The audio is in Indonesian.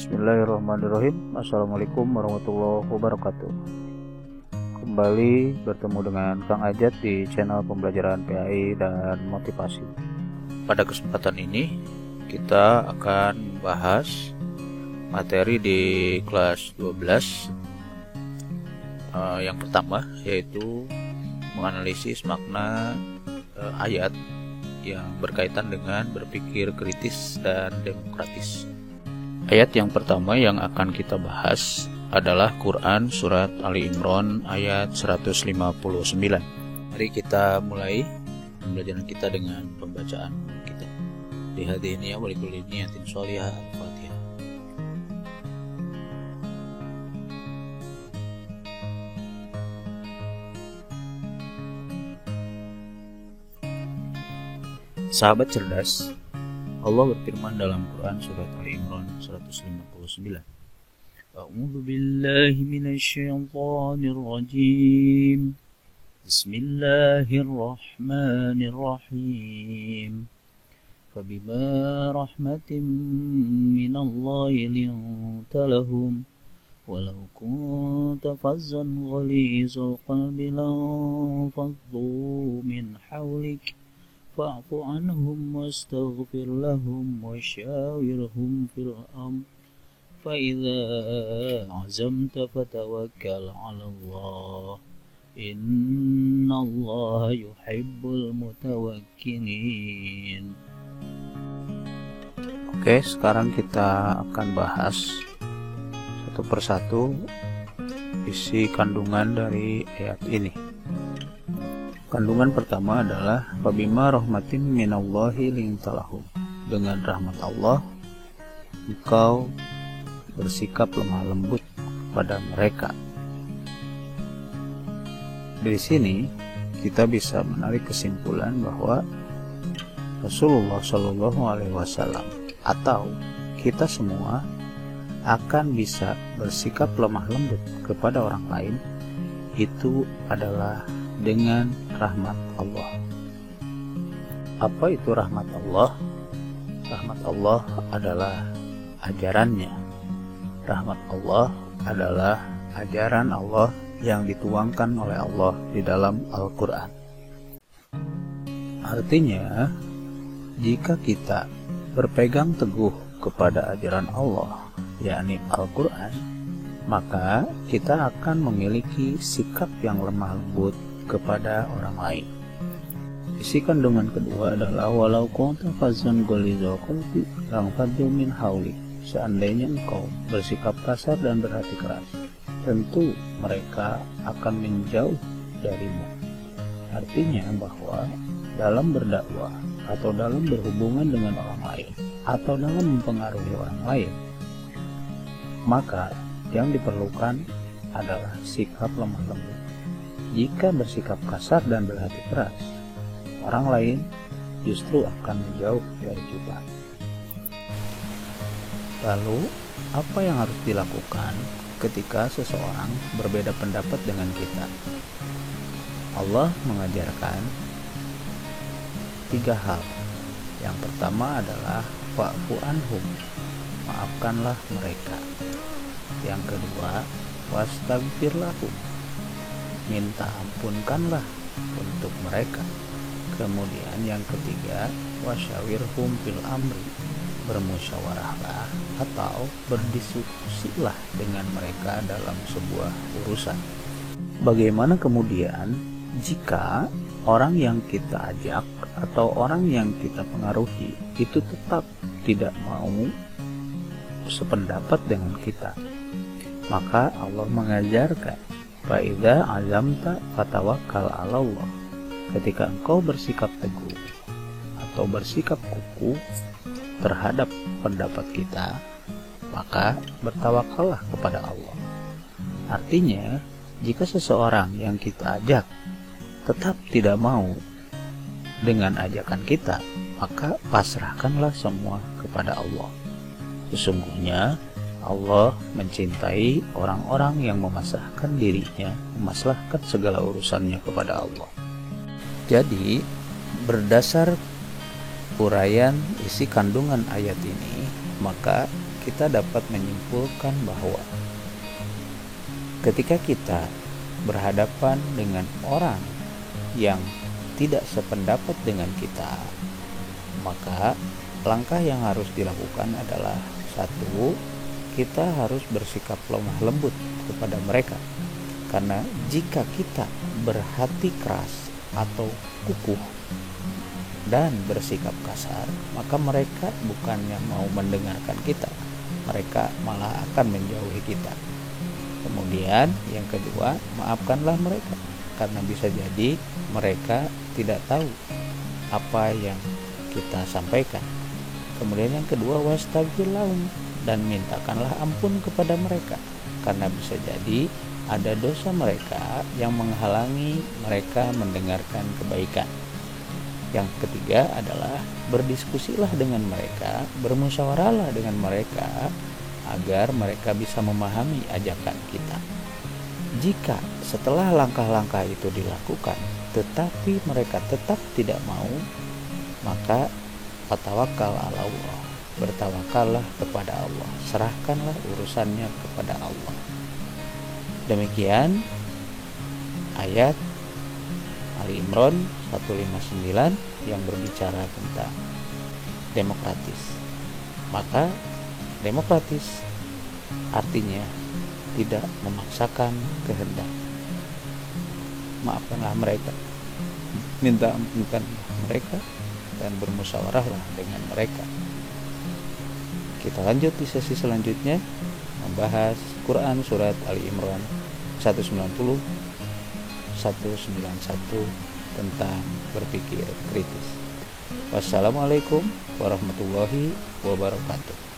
Bismillahirrahmanirrahim. Assalamualaikum warahmatullahi wabarakatuh. Kembali bertemu dengan Kang Ajat di channel pembelajaran PAI dan motivasi. Pada kesempatan ini kita akan membahas materi di kelas 12 yang pertama, yaitu menganalisis makna ayat yang berkaitan dengan berpikir kritis dan demokratis. Ayat yang pertama yang akan kita bahas adalah Quran Surat Ali Imran ayat 159. Mari kita mulai pembelajaran kita dengan pembacaan kita. Dihadini ya walikulli niyatin sholihah. Al-Fatihah. Sahabat cerdas, Allah berfirman dalam Quran Surat Ali Imran 159. A'udzu billahi minasyaitonir rajim. Bismillahirrahmanirrahim. Fabima rahmatin minallahi linta lahum walau kunta fazzan ghalizal qalbi lanfaddu min hawlik fa'fu anhum wastaghfir lahum wasyawirhum fil amr fa idza azamta fatawakkal 'ala Allah innallaha yuhibbul mutawakkilin. Oke, sekarang kita akan bahas satu persatu isi kandungan dari ayat ini. Kandungan pertama adalah fabima rahmatin minallahi lintalahum. Dengan rahmat Allah engkau bersikap lemah lembut pada mereka. Dari sini kita bisa menarik kesimpulan bahwa Rasulullah Shallallahu Alaihi Wasallam atau kita semua akan bisa bersikap lemah lembut kepada orang lain itu adalah dengan rahmat Allah. Apa itu rahmat Allah? Rahmat Allah adalah ajarannya. Rahmat Allah adalah ajaran Allah yang dituangkan oleh Allah di dalam Al-Quran. Artinya, jika kita berpegang teguh kepada ajaran Allah, yakni Al-Quran, maka kita akan memiliki sikap yang lemah lembut kepada orang lain. Isi kandungan kedua adalah walau kunta fazzan ghalizal qalbi lanfaddu min hawlik. Seandainya engkau bersikap kasar dan berhati keras, tentu mereka akan menjauh darimu. Artinya bahwa dalam berdakwah atau dalam berhubungan dengan orang lain atau dalam mempengaruhi orang lain, maka yang diperlukan adalah sikap lemah lembut. Jika bersikap kasar dan berhati keras, orang lain justru akan menjauh dari kita. Lalu, apa yang harus dilakukan ketika seseorang berbeda pendapat dengan kita? Allah mengajarkan 3 hal. Yang pertama adalah fa'fu anhum, maafkanlah mereka. Yang kedua, wastaghfir lahum, minta ampunkanlah untuk mereka. Kemudian yang ketiga, wasyawirhum fil amri, bermusyawarahlah atau berdiskusilah dengan mereka dalam sebuah urusan. Bagaimana kemudian jika orang yang kita ajak atau orang yang kita pengaruhi itu tetap tidak mau sependapat dengan kita? Maka Allah mengajarkan fa'idza azamta fatawakkal 'ala Allah. Ketika engkau bersikap teguh atau bersikap kukuh terhadap pendapat kita, maka bertawakallah kepada Allah. Artinya, jika seseorang yang kita ajak tetap tidak mau dengan ajakan kita, maka pasrahkanlah semua kepada Allah. Sesungguhnya Allah mencintai orang-orang yang memasrahkan dirinya, memasrahkan segala urusannya kepada Allah. Jadi, berdasar uraian isi kandungan ayat ini, maka kita dapat menyimpulkan bahwa ketika kita berhadapan dengan orang yang tidak sependapat dengan kita, maka langkah yang harus dilakukan adalah satu, kita harus bersikap lemah lembut kepada mereka. Karena jika kita berhati keras atau kukuh dan bersikap kasar, maka mereka bukannya mau mendengarkan kita, mereka malah akan menjauhi kita. Kemudian yang kedua, maafkanlah mereka, karena bisa jadi mereka tidak tahu apa yang kita sampaikan. Kemudian yang kedua, wastaghfir lahum, dan mintakanlah ampun kepada mereka, karena bisa jadi ada dosa mereka yang menghalangi mereka mendengarkan kebaikan. Yang ketiga adalah berdiskusilah dengan mereka, bermusyawarahlah dengan mereka agar mereka bisa memahami ajakan kita. Jika setelah langkah-langkah itu dilakukan tetapi mereka tetap tidak mau, maka fatawakkal ala Allah, bertawakallah kepada Allah, serahkanlah urusannya kepada Allah. Demikian ayat Ali Imran 159 yang berbicara tentang demokratis. Maka demokratis artinya tidak memaksakan kehendak. Maafkanlah mereka, minta ampunkan mereka, dan bermusyawarahlah dengan mereka. Kita lanjut di sesi selanjutnya membahas Quran surat Ali Imran 190 191 tentang berpikir kritis. Wassalamualaikum warahmatullahi wabarakatuh.